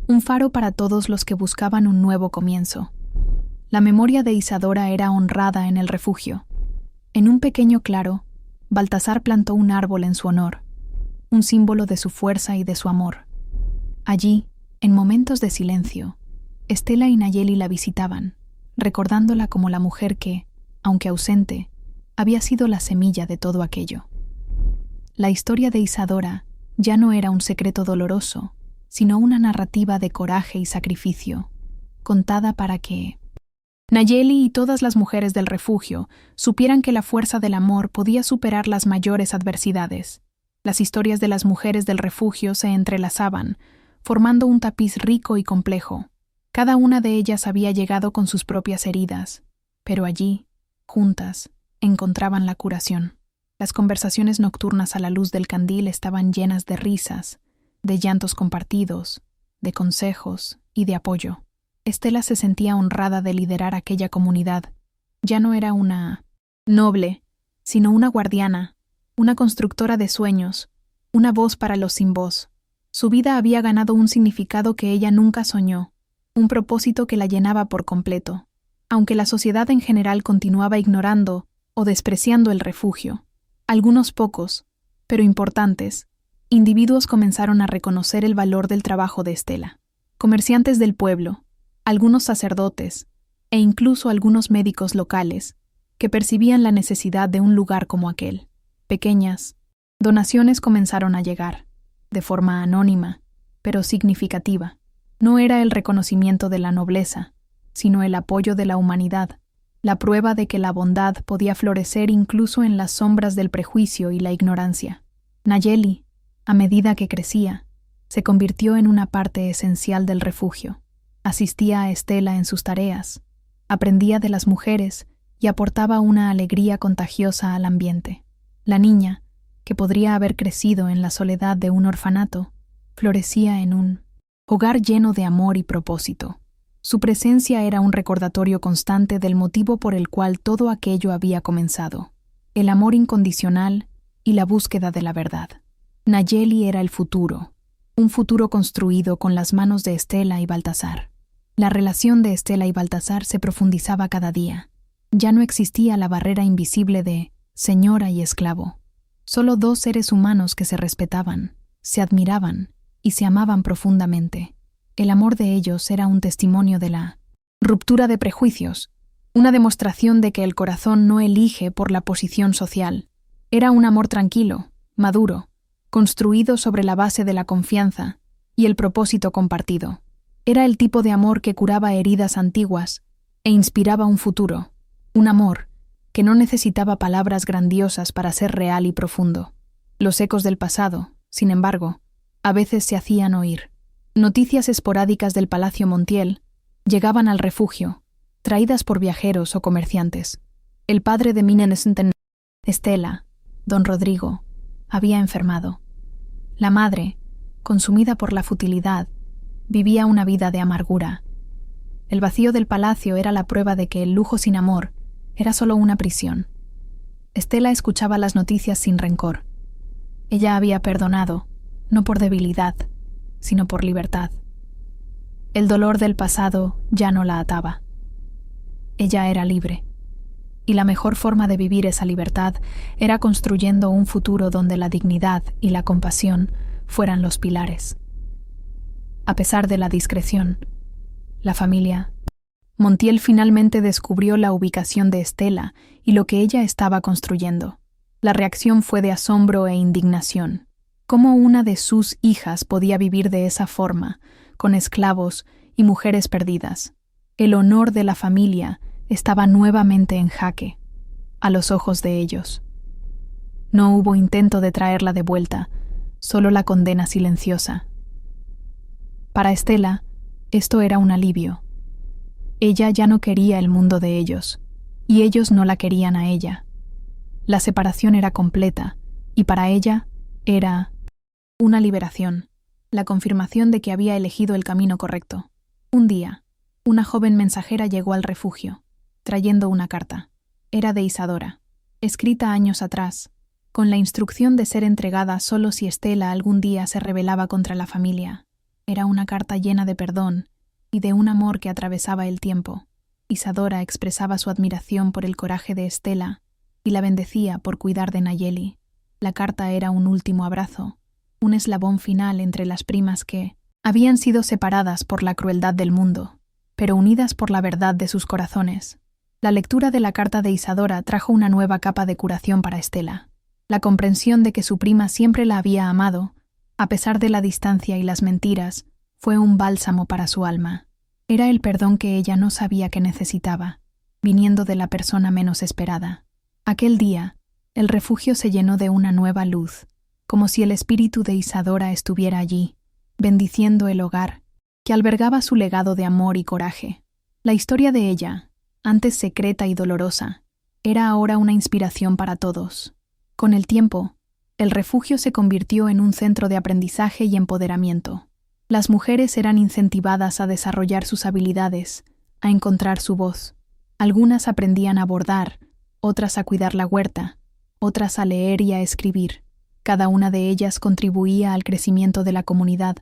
un faro para todos los que buscaban un nuevo comienzo. La memoria de Isadora era honrada en el refugio. En un pequeño claro, Baltasar plantó un árbol en su honor, un símbolo de su fuerza y de su amor. Allí, en momentos de silencio, Estela y Nayeli la visitaban, recordándola como la mujer que, aunque ausente, había sido la semilla de todo aquello. La historia de Isadora ya no era un secreto doloroso, sino una narrativa de coraje y sacrificio, contada para que Nayeli y todas las mujeres del refugio supieran que la fuerza del amor podía superar las mayores adversidades. Las historias de las mujeres del refugio se entrelazaban, formando un tapiz rico y complejo. Cada una de ellas había llegado con sus propias heridas, pero allí, juntas, encontraban la curación. Las conversaciones nocturnas a la luz del candil estaban llenas de risas, de llantos compartidos, de consejos y de apoyo. Estela se sentía honrada de liderar aquella comunidad. Ya no era una noble, sino una guardiana, una constructora de sueños, una voz para los sin voz. Su vida había ganado un significado que ella nunca soñó, un propósito que la llenaba por completo, aunque la sociedad en general continuaba ignorando o despreciando el refugio. Algunos pocos, pero importantes, individuos comenzaron a reconocer el valor del trabajo de Estela. Comerciantes del pueblo, algunos sacerdotes e incluso algunos médicos locales que percibían la necesidad de un lugar como aquel. Pequeñas donaciones comenzaron a llegar, de forma anónima, pero significativa. No era el reconocimiento de la nobleza, sino el apoyo de la humanidad, la prueba de que la bondad podía florecer incluso en las sombras del prejuicio y la ignorancia. Nayeli, a medida que crecía, se convirtió en una parte esencial del refugio. Asistía a Estela en sus tareas, aprendía de las mujeres y aportaba una alegría contagiosa al ambiente. La niña, que podría haber crecido en la soledad de un orfanato, florecía en un hogar lleno de amor y propósito. Su presencia era un recordatorio constante del motivo por el cual todo aquello había comenzado: el amor incondicional y la búsqueda de la verdad. Nayeli era el futuro, un futuro construido con las manos de Estela y Baltasar. La relación de Estela y Baltasar se profundizaba cada día. Ya no existía la barrera invisible de señora y esclavo. Solo dos seres humanos que se respetaban, se admiraban y se amaban profundamente. El amor de ellos era un testimonio de la ruptura de prejuicios, una demostración de que el corazón no elige por la posición social. Era un amor tranquilo, maduro, construido sobre la base de la confianza y el propósito compartido. Era el tipo de amor que curaba heridas antiguas e inspiraba un futuro, un amor que no necesitaba palabras grandiosas para ser real y profundo. Los ecos del pasado, Sin embargo, a veces se hacían oír. Noticias esporádicas del Palacio Montiel llegaban al refugio, traídas por viajeros o comerciantes. El padre de Minenesen, Estela, don Rodrigo, había enfermado. La madre, consumida por la futilidad, vivía una vida de amargura. El vacío del palacio era la prueba de que el lujo sin amor era solo una prisión. Estela escuchaba las noticias sin rencor. Ella había perdonado, no por debilidad, sino por libertad. El dolor del pasado ya no la ataba. Ella era libre, y la mejor forma de vivir esa libertad era construyendo un futuro donde la dignidad y la compasión fueran los pilares. A pesar de la discreción, la familia Montiel finalmente descubrió la ubicación de Estela y lo que ella estaba construyendo. La reacción fue de asombro e indignación. ¿Cómo una de sus hijas podía vivir de esa forma, con esclavos y mujeres perdidas? El honor de la familia estaba nuevamente en jaque, a los ojos de ellos. No hubo intento de traerla de vuelta, solo la condena silenciosa. Para Estela, esto era un alivio. Ella ya no quería el mundo de ellos, y ellos no la querían a ella. La separación era completa, y para ella era una liberación, la confirmación de que había elegido el camino correcto. Un día, una joven mensajera llegó al refugio, trayendo una carta. Era de Isadora, escrita años atrás, con la instrucción de ser entregada solo si Estela algún día se rebelaba contra la familia. Era una carta llena de perdón y de un amor que atravesaba el tiempo. Isadora expresaba su admiración por el coraje de Estela y la bendecía por cuidar de Nayeli. La carta era un último abrazo, un eslabón final entre las primas que habían sido separadas por la crueldad del mundo, pero unidas por la verdad de sus corazones. La lectura de la carta de Isadora trajo una nueva capa de curación para Estela. La comprensión de que su prima siempre la había amado, a pesar de la distancia y las mentiras, fue un bálsamo para su alma. Era el perdón que ella no sabía que necesitaba, viniendo de la persona menos esperada. Aquel día, el refugio se llenó de una nueva luz, como si el espíritu de Isadora estuviera allí, bendiciendo el hogar, que albergaba su legado de amor y coraje. La historia de ella, antes secreta y dolorosa, era ahora una inspiración para todos. Con el tiempo, el refugio se convirtió en un centro de aprendizaje y empoderamiento. Las mujeres eran incentivadas a desarrollar sus habilidades, a encontrar su voz. Algunas aprendían a bordar, otras a cuidar la huerta, otras a leer y a escribir. Cada una de ellas contribuía al crecimiento de la comunidad,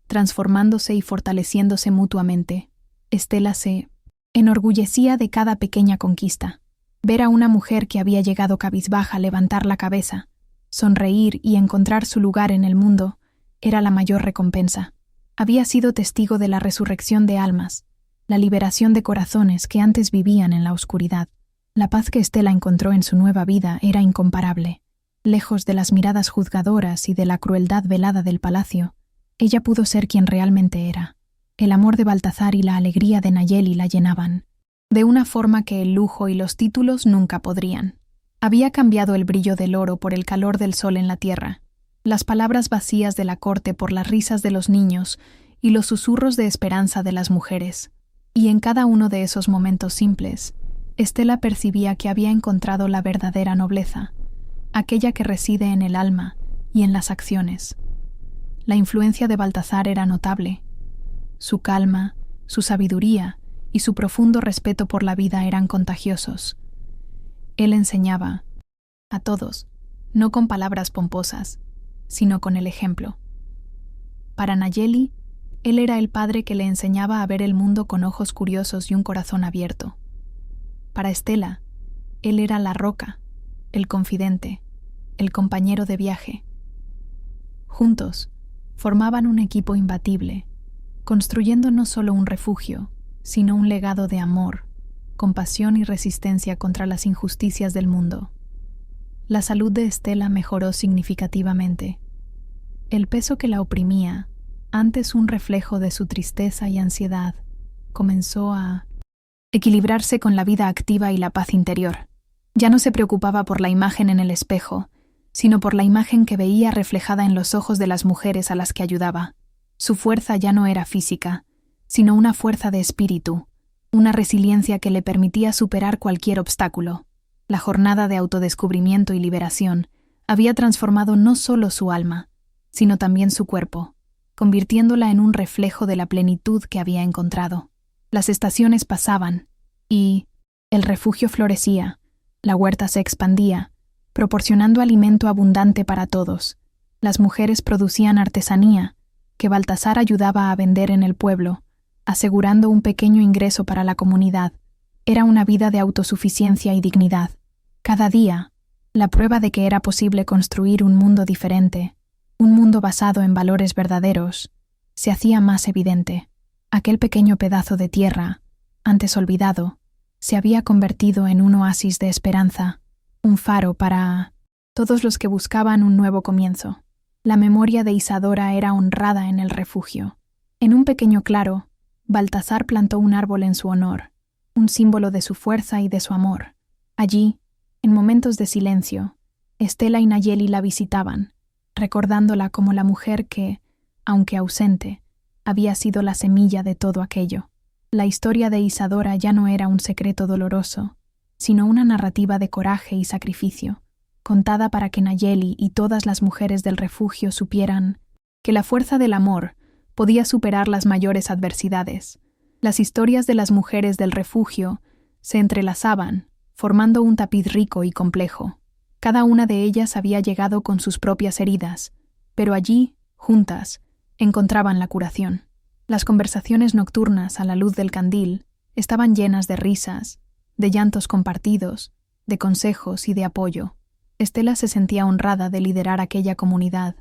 transformándose y fortaleciéndose mutuamente. Estela se enorgullecía de cada pequeña conquista. Ver a una mujer que había llegado cabizbaja levantar la cabeza, sonreír y encontrar su lugar en el mundo era la mayor recompensa. Había sido testigo de la resurrección de almas, la liberación de corazones que antes vivían en la oscuridad. La paz que Estela encontró en su nueva vida era incomparable. Lejos de las miradas juzgadoras y de la crueldad velada del palacio, ella pudo ser quien realmente era. El amor de Baltazar y la alegría de Nayeli la llenaban, de una forma que el lujo y los títulos nunca podrían. Había cambiado el brillo del oro por el calor del sol en la tierra, las palabras vacías de la corte por las risas de los niños y los susurros de esperanza de las mujeres. Y en cada uno de esos momentos simples, Estela percibía que había encontrado la verdadera nobleza, aquella que reside en el alma y en las acciones. La influencia de Baltazar era notable. Su calma, su sabiduría y su profundo respeto por la vida eran contagiosos. Él enseñaba a todos, no con palabras pomposas, sino con el ejemplo. Para Nayeli, él era el padre que le enseñaba a ver el mundo con ojos curiosos y un corazón abierto. Para Estela, él era la roca, el confidente, el compañero de viaje. Juntos, formaban un equipo imbatible, construyendo no solo un refugio, sino un legado de amor, compasión y resistencia contra las injusticias del mundo. La salud de Estela mejoró significativamente. El peso que la oprimía, antes un reflejo de su tristeza y ansiedad, comenzó a equilibrarse con la vida activa y la paz interior. Ya no se preocupaba por la imagen en el espejo, sino por la imagen que veía reflejada en los ojos de las mujeres a las que ayudaba. Su fuerza ya no era física, sino una fuerza de espíritu, una resiliencia que le permitía superar cualquier obstáculo. La jornada de autodescubrimiento y liberación había transformado no solo su alma, sino también su cuerpo, convirtiéndola en un reflejo de la plenitud que había encontrado. Las estaciones pasaban, y el refugio florecía, la huerta se expandía, proporcionando alimento abundante para todos. Las mujeres producían artesanía, que Baltasar ayudaba a vender en el pueblo, asegurando un pequeño ingreso para la comunidad. Era una vida de autosuficiencia y dignidad. Cada día, la prueba de que era posible construir un mundo diferente, un mundo basado en valores verdaderos, se hacía más evidente. Aquel pequeño pedazo de tierra, antes olvidado, se había convertido en un oasis de esperanza, un faro para todos los que buscaban un nuevo comienzo. La memoria de Isadora era honrada en el refugio. En un pequeño claro, Baltasar plantó un árbol en su honor, un símbolo de su fuerza y de su amor. Allí, en momentos de silencio, Estela y Nayeli la visitaban, recordándola como la mujer que, aunque ausente, había sido la semilla de todo aquello. La historia de Isadora ya no era un secreto doloroso, sino una narrativa de coraje y sacrificio, contada para que Nayeli y todas las mujeres del refugio supieran que la fuerza del amor podía superar las mayores adversidades. Las historias de las mujeres del refugio se entrelazaban, formando un tapiz rico y complejo. Cada una de ellas había llegado con sus propias heridas, pero allí, juntas, encontraban la curación. Las conversaciones nocturnas a la luz del candil estaban llenas de risas, de llantos compartidos, de consejos y de apoyo. Estela se sentía honrada de liderar aquella comunidad.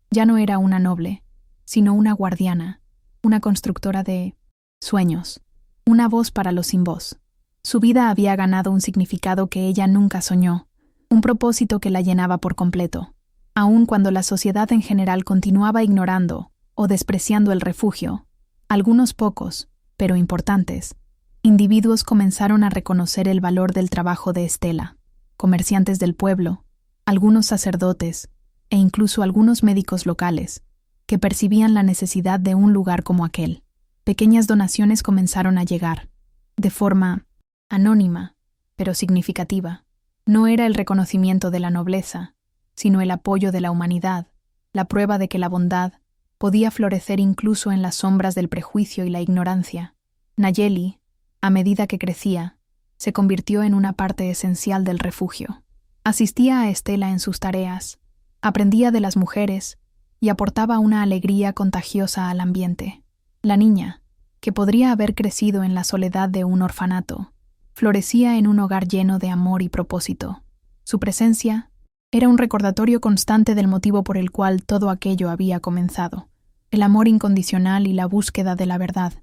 Ya no era una noble, sino una guardiana, una constructora de sueños, una voz para los sin voz. Su vida había ganado un significado que ella nunca soñó, un propósito que la llenaba por completo. Aun cuando la sociedad en general continuaba ignorando o despreciando el refugio, algunos pocos, pero importantes, individuos comenzaron a reconocer el valor del trabajo de Estela. Comerciantes del pueblo, algunos sacerdotes e incluso algunos médicos locales, que percibían la necesidad de un lugar como aquel. Pequeñas donaciones comenzaron a llegar, de forma anónima, pero significativa. No era el reconocimiento de la nobleza, sino el apoyo de la humanidad, la prueba de que la bondad podía florecer incluso en las sombras del prejuicio y la ignorancia. Nayeli, a medida que crecía, se convirtió en una parte esencial del refugio. Asistía a Estela en sus tareas, aprendía de las mujeres y aportaba una alegría contagiosa al ambiente. La niña, que podría haber crecido en la soledad de un orfanato, florecía en un hogar lleno de amor y propósito. Su presencia era un recordatorio constante del motivo por el cual todo aquello había comenzado: el amor incondicional y la búsqueda de la verdad.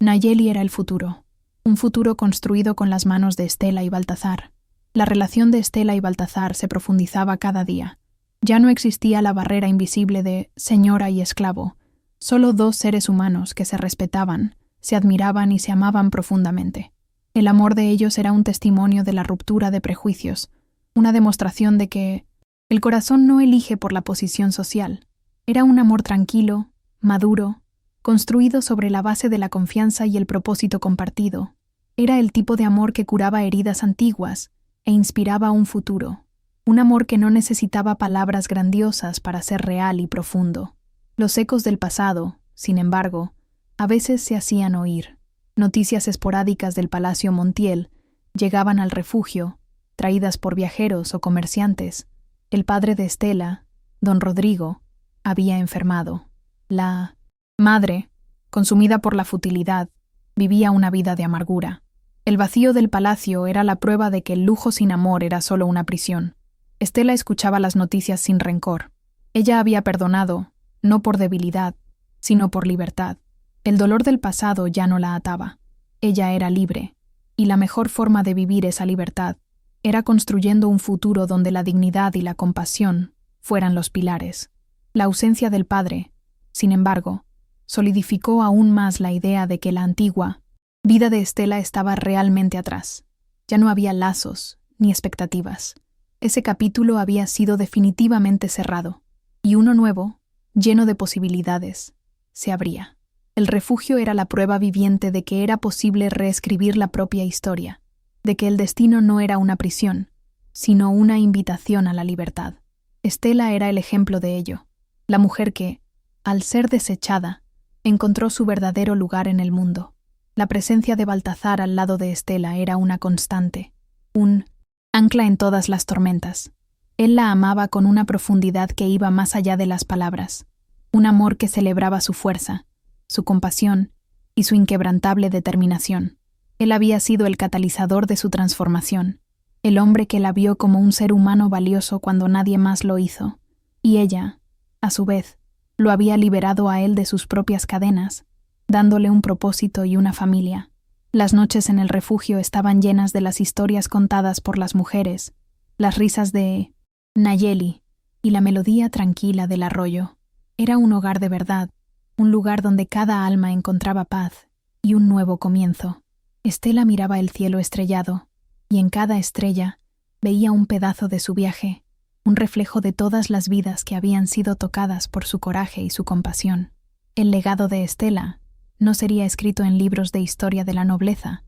Nayeli era el futuro, un futuro construido con las manos de Estela y Baltasar. La relación de Estela y Baltasar se profundizaba cada día. Ya no existía la barrera invisible de señora y esclavo, solo dos seres humanos que se respetaban, se admiraban y se amaban profundamente. El amor de ellos era un testimonio de la ruptura de prejuicios, una demostración de que el corazón no elige por la posición social. Era un amor tranquilo, maduro, construido sobre la base de la confianza y el propósito compartido. Era el tipo de amor que curaba heridas antiguas e inspiraba un futuro. Un amor que no necesitaba palabras grandiosas para ser real y profundo. Los ecos del pasado, sin embargo, a veces se hacían oír. Noticias esporádicas del Palacio Montiel llegaban al refugio, traídas por viajeros o comerciantes. El padre de Estela, don Rodrigo, había enfermado. La madre, consumida por la futilidad, vivía una vida de amargura. El vacío del palacio era la prueba de que el lujo sin amor era solo una prisión. Estela escuchaba las noticias sin rencor. Ella había perdonado, no por debilidad, sino por libertad. El dolor del pasado ya no la ataba. Ella era libre, y la mejor forma de vivir esa libertad era construyendo un futuro donde la dignidad y la compasión fueran los pilares. La ausencia del padre, sin embargo, solidificó aún más la idea de que la antigua vida de Estela estaba realmente atrás. Ya no había lazos ni expectativas. Ese capítulo había sido definitivamente cerrado, y uno nuevo, lleno de posibilidades, se abría. El refugio era la prueba viviente de que era posible reescribir la propia historia, de que el destino no era una prisión, sino una invitación a la libertad. Estela era el ejemplo de ello, la mujer que, al ser desechada, encontró su verdadero lugar en el mundo. La presencia de Baltazar al lado de Estela era una constante, un ancla en todas las tormentas. Él la amaba con una profundidad que iba más allá de las palabras, un amor que celebraba su fuerza, su compasión y su inquebrantable determinación. Él había sido el catalizador de su transformación, el hombre que la vio como un ser humano valioso cuando nadie más lo hizo, y ella, a su vez, lo había liberado a él de sus propias cadenas, dándole un propósito y una familia. Las noches en el refugio estaban llenas de las historias contadas por las mujeres, las risas de Nayeli y la melodía tranquila del arroyo. Era un hogar de verdad, un lugar donde cada alma encontraba paz y un nuevo comienzo. Estela miraba el cielo estrellado, y en cada estrella veía un pedazo de su viaje, un reflejo de todas las vidas que habían sido tocadas por su coraje y su compasión. El legado de Estela no sería escrito en libros de historia de la nobleza,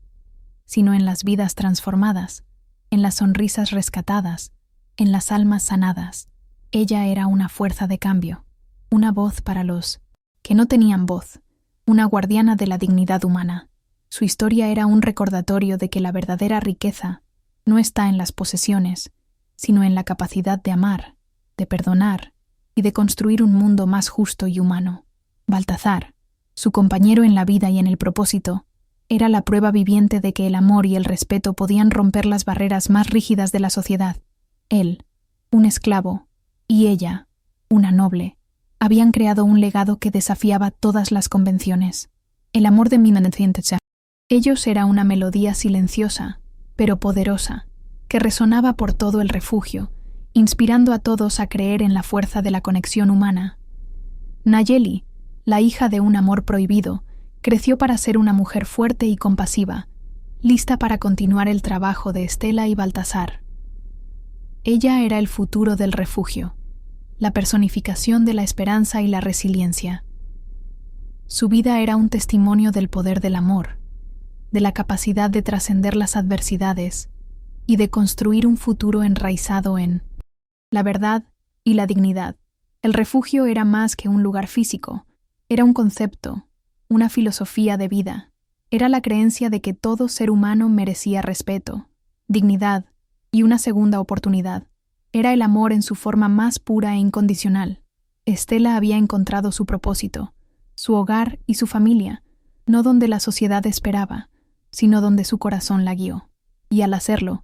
sino en las vidas transformadas, en las sonrisas rescatadas, en las almas sanadas. Ella era una fuerza de cambio, una voz para los que no tenían voz, una guardiana de la dignidad humana. Su historia era un recordatorio de que la verdadera riqueza no está en las posesiones, sino en la capacidad de amar, de perdonar y de construir un mundo más justo y humano. Baltazar, su compañero en la vida y en el propósito, era la prueba viviente de que el amor y el respeto podían romper las barreras más rígidas de la sociedad. Él, un esclavo, y ella, una noble, habían creado un legado que desafiaba todas las convenciones. El amor de 1900. Ellos era una melodía silenciosa, pero poderosa, que resonaba por todo el refugio, inspirando a todos a creer en la fuerza de la conexión humana. Nayeli, la hija de un amor prohibido, creció para ser una mujer fuerte y compasiva, lista para continuar el trabajo de Estela y Baltazar. Ella era el futuro del refugio, la personificación de la esperanza y la resiliencia. Su vida era un testimonio del poder del amor, de la capacidad de trascender las adversidades y de construir un futuro enraizado en la verdad y la dignidad. El refugio era más que un lugar físico, era un concepto, una filosofía de vida. Era la creencia de que todo ser humano merecía respeto, dignidad y una segunda oportunidad. Era el amor en su forma más pura e incondicional. Estela había encontrado su propósito, su hogar y su familia, no donde la sociedad esperaba, sino donde su corazón la guió. Y al hacerlo,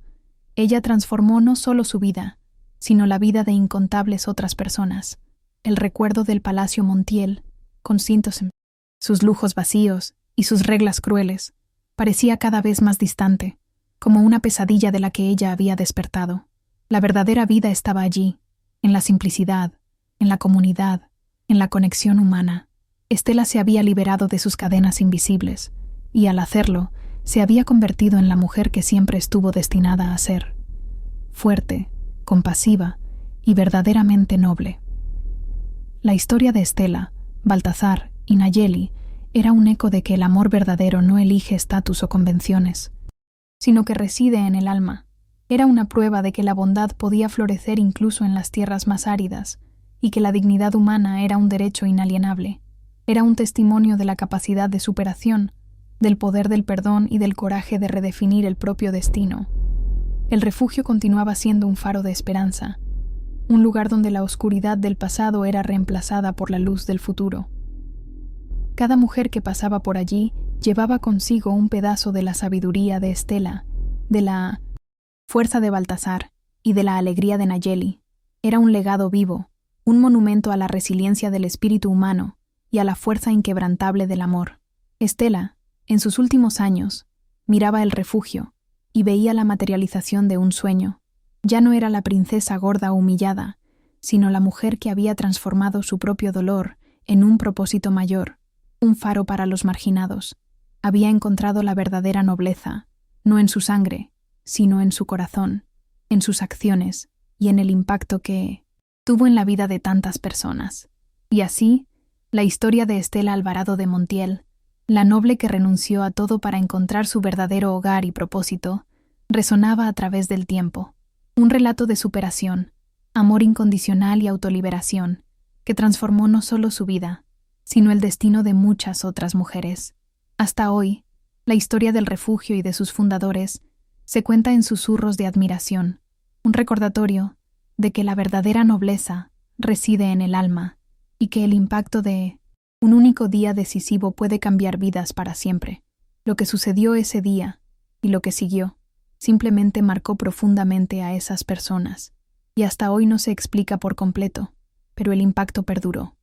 ella transformó no solo su vida, sino la vida de incontables otras personas. El recuerdo del Palacio Montiel, con sus lujos vacíos y sus reglas crueles, parecía cada vez más distante, como una pesadilla de la que ella había despertado. La verdadera vida estaba allí, en la simplicidad, en la comunidad, en la conexión humana. Estela se había liberado de sus cadenas invisibles, y al hacerlo, se había convertido en la mujer que siempre estuvo destinada a ser: fuerte, compasiva y verdaderamente noble. La historia de Estela, Baltazar y Nayeli era un eco de que el amor verdadero no elige estatus o convenciones, sino que reside en el alma. Era una prueba de que la bondad podía florecer incluso en las tierras más áridas, y que la dignidad humana era un derecho inalienable. Era un testimonio de la capacidad de superación, del poder del perdón y del coraje de redefinir el propio destino. El refugio continuaba siendo un faro de esperanza, un lugar donde la oscuridad del pasado era reemplazada por la luz del futuro. Cada mujer que pasaba por allí llevaba consigo un pedazo de la sabiduría de Estela, de la fuerza de Baltazar y de la alegría de Nayeli. Era un legado vivo, un monumento a la resiliencia del espíritu humano y a la fuerza inquebrantable del amor. Estela, en sus últimos años, miraba el refugio y veía la materialización de un sueño. Ya no era la princesa gorda humillada, sino la mujer que había transformado su propio dolor en un propósito mayor, un faro para los marginados. Había encontrado la verdadera nobleza, no en su sangre, sino en su corazón, en sus acciones y en el impacto que tuvo en la vida de tantas personas. Y así, la historia de Estela Alvarado de Montiel, la noble que renunció a todo para encontrar su verdadero hogar y propósito, resonaba a través del tiempo. Un relato de superación, amor incondicional y autoliberación, que transformó no solo su vida, sino el destino de muchas otras mujeres. Hasta hoy, la historia del refugio y de sus fundadores se cuenta en susurros de admiración, un recordatorio de que la verdadera nobleza reside en el alma y que el impacto de un único día decisivo puede cambiar vidas para siempre. Lo que sucedió ese día y lo que siguió simplemente marcó profundamente a esas personas, y hasta hoy no se explica por completo, pero el impacto perduró.